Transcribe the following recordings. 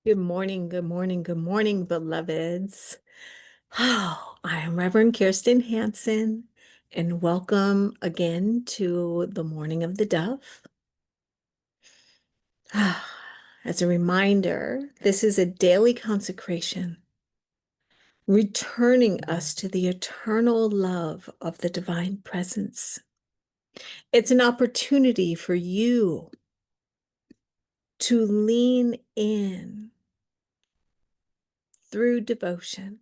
Good morning, good morning, good morning, beloveds. Oh, I am Reverend Kirstin Hanson, and welcome again to the Morning of the Dove. As a reminder, this is a daily consecration, returning us to the eternal love of the divine presence. It's an opportunity for you to lean in through devotion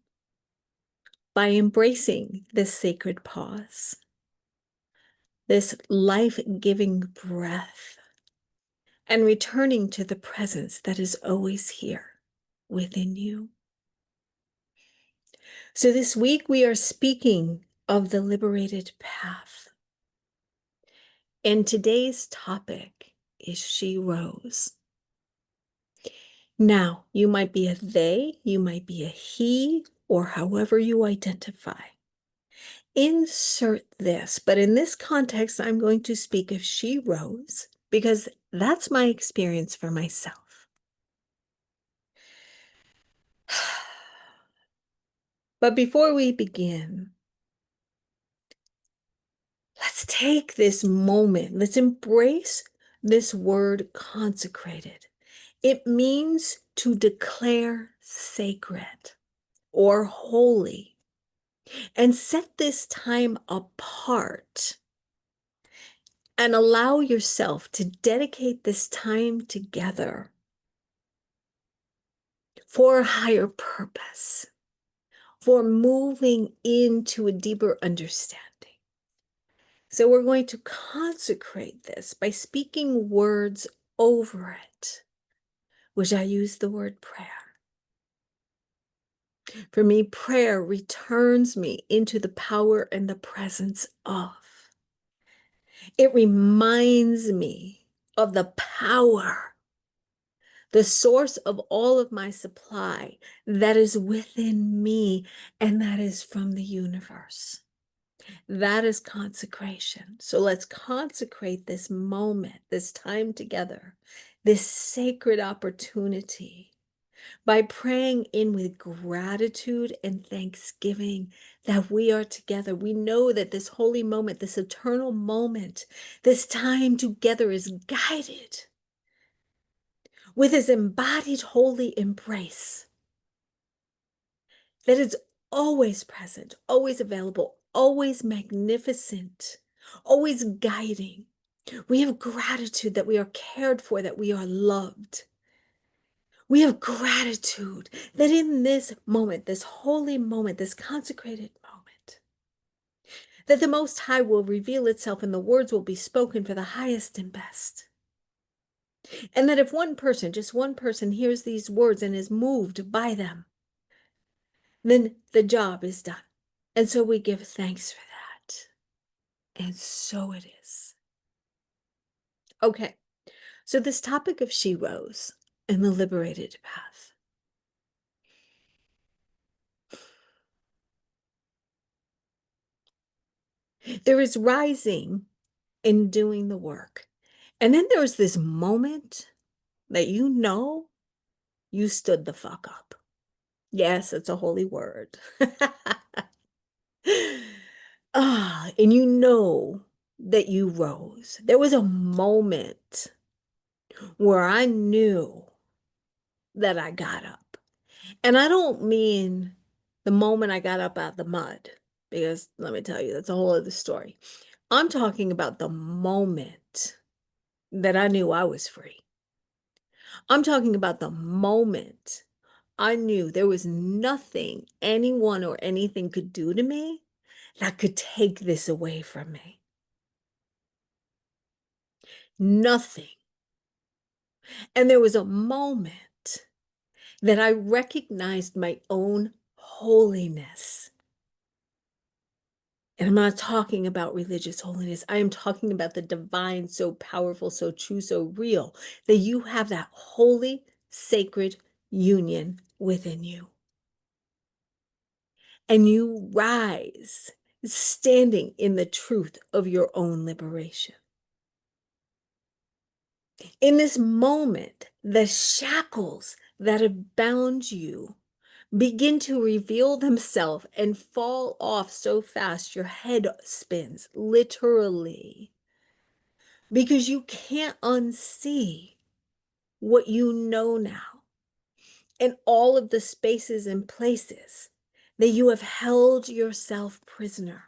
by embracing this sacred pause, this life-giving breath, and returning to the presence that is always here within you. So this week we are speaking of the liberated path. And today's topic is She Rose. Now, you might be a they, you might be a he, or however you identify. Insert this, but in this context, I'm going to speak of She Rose because that's my experience for myself. But before we begin, let's take this moment. Let's embrace this word consecrated. It means to declare sacred or holy and set this time apart and allow yourself to dedicate this time together for a higher purpose, for moving into a deeper understanding. So we're going to consecrate this by speaking words over it, which I use the word prayer. For me, prayer returns me into the power and the presence of. It reminds me of the power, the source of all of my supply that is within me and that is from the universe. That is consecration. So let's consecrate this moment, this time together, this sacred opportunity by praying in with gratitude and thanksgiving that we are together. We know that this holy moment, this eternal moment, this time together is guided with His embodied holy embrace that is always present, always available, always magnificent, always guiding. We have gratitude that we are cared for, that we are loved. We have gratitude that in this moment, this holy moment, this consecrated moment, that the Most High will reveal itself and the words will be spoken for the highest and best. And that if one person, just one person, hears these words and is moved by them, then the job is done. And so we give thanks for that. And so it is. Okay, so this topic of She Rose and the liberated path. There is rising and doing the work. And then there's this moment that you stood the fuck up. Yes, it's a holy word. And you know that you rose. There was a moment where I knew that I got up. And I don't mean the moment I got up out of the mud, because let me tell you, that's a whole other story. I'm talking about the moment that I knew I was free. I'm talking about the moment I knew there was nothing anyone or anything could do to me that could take this away from me. Nothing. And there was a moment that I recognized my own holiness. And I'm not talking about religious holiness. I am talking about the divine, so powerful, so true, so real, that you have that holy, sacred union within you. And you rise standing in the truth of your own liberation. In this moment, the shackles that have bound you begin to reveal themselves and fall off so fast your head spins, literally, because you can't unsee what you know now and all of the spaces and places that you have held yourself prisoner.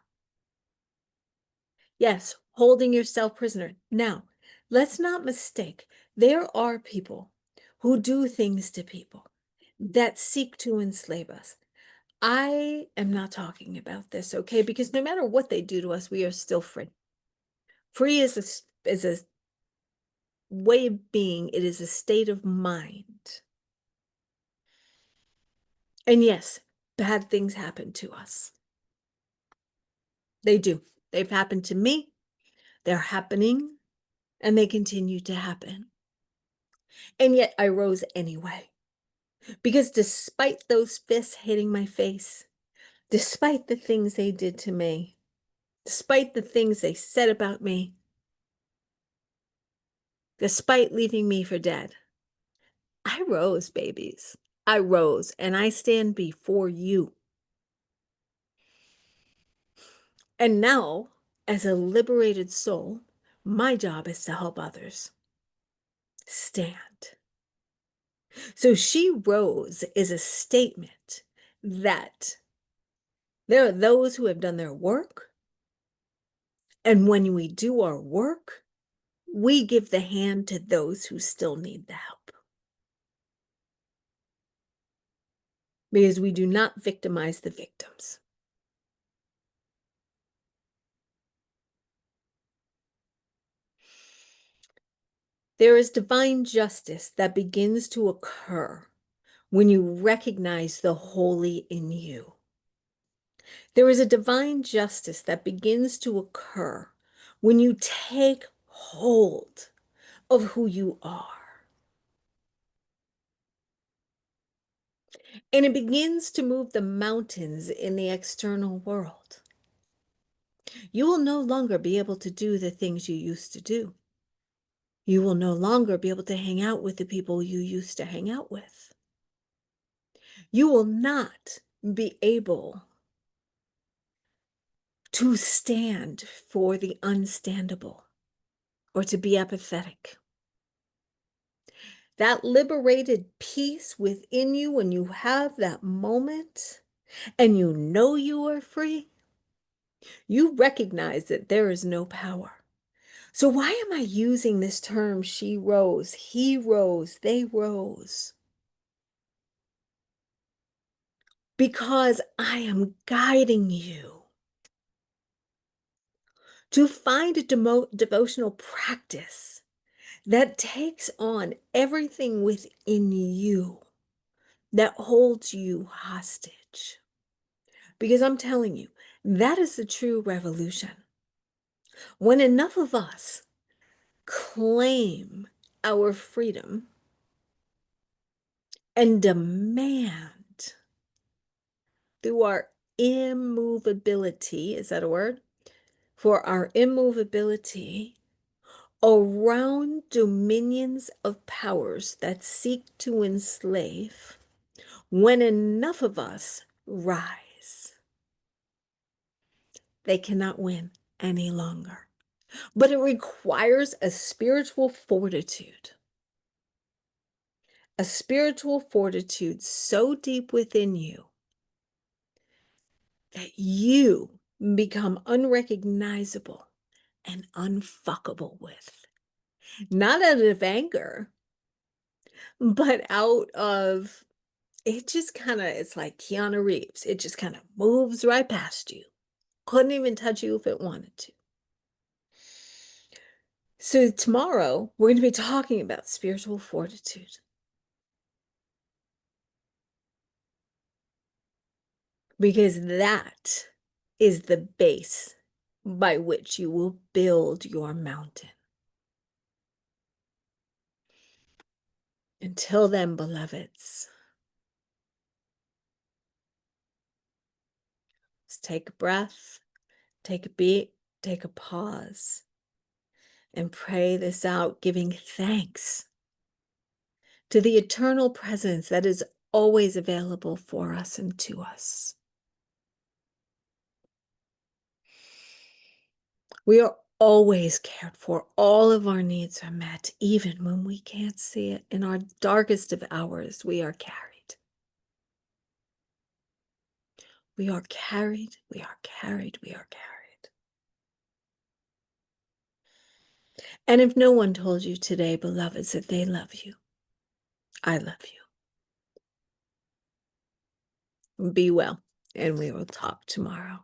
Yes, holding yourself prisoner. Now, let's not mistake. There are people who do things to people that seek to enslave us. I am not talking about this, okay? Because no matter what they do to us, we are still free. Free is a way of being. It is a state of mind. And yes, bad things happen to us. They do. They've happened to me. They're happening, and they continue to happen. And yet I rose anyway. Because despite those fists hitting my face, despite the things they did to me, despite the things they said about me, despite leaving me for dead, I rose, babies. I rose, and I stand before you. And now, as a liberated soul, my job is to help others stand. So she rose is a statement that there are those who have done their work. And when we do our work, we give the hand to those who still need the help. Because we do not victimize the victims. There is divine justice that begins to occur when you recognize the holy in you. There is a divine justice that begins to occur when you take hold of who you are. And it begins to move the mountains in the external world. You will no longer be able to do the things you used to do. You will no longer be able to hang out with the people you used to hang out with. You will not be able to stand for the unstandable or to be apathetic. That liberated peace within you when you have that moment and you know you are free, you recognize that there is no power. So why am I using this term, she rose, he rose, they rose? Because I am guiding you to find a devotional practice that takes on everything within you that holds you hostage. Because I'm telling you, that is the true revolution. When enough of us claim our freedom and demand through our immovability, is that a word? For our immovability around dominions of powers that seek to enslave, when enough of us rise, they cannot win any longer. But it requires a spiritual fortitude so deep within you that you become unrecognizable and unfuckable with. Not out of anger, but out of, it just kind of, it's like Keanu Reeves. It just kind of moves right past you. Couldn't even touch you if it wanted to. So tomorrow, we're going to be talking about spiritual fortitude. Because that is the base by which you will build your mountain. Until then, beloveds, just take a breath, take a beat, take a pause, and pray this out, giving thanks to the eternal presence that is always available for us and to us. We are always cared for. All of our needs are met, even when we can't see it. In our darkest of hours, we are carried. We are carried, we are carried, we are carried. And if no one told you today, beloveds, that they love you, I love you. Be well, and we will talk tomorrow.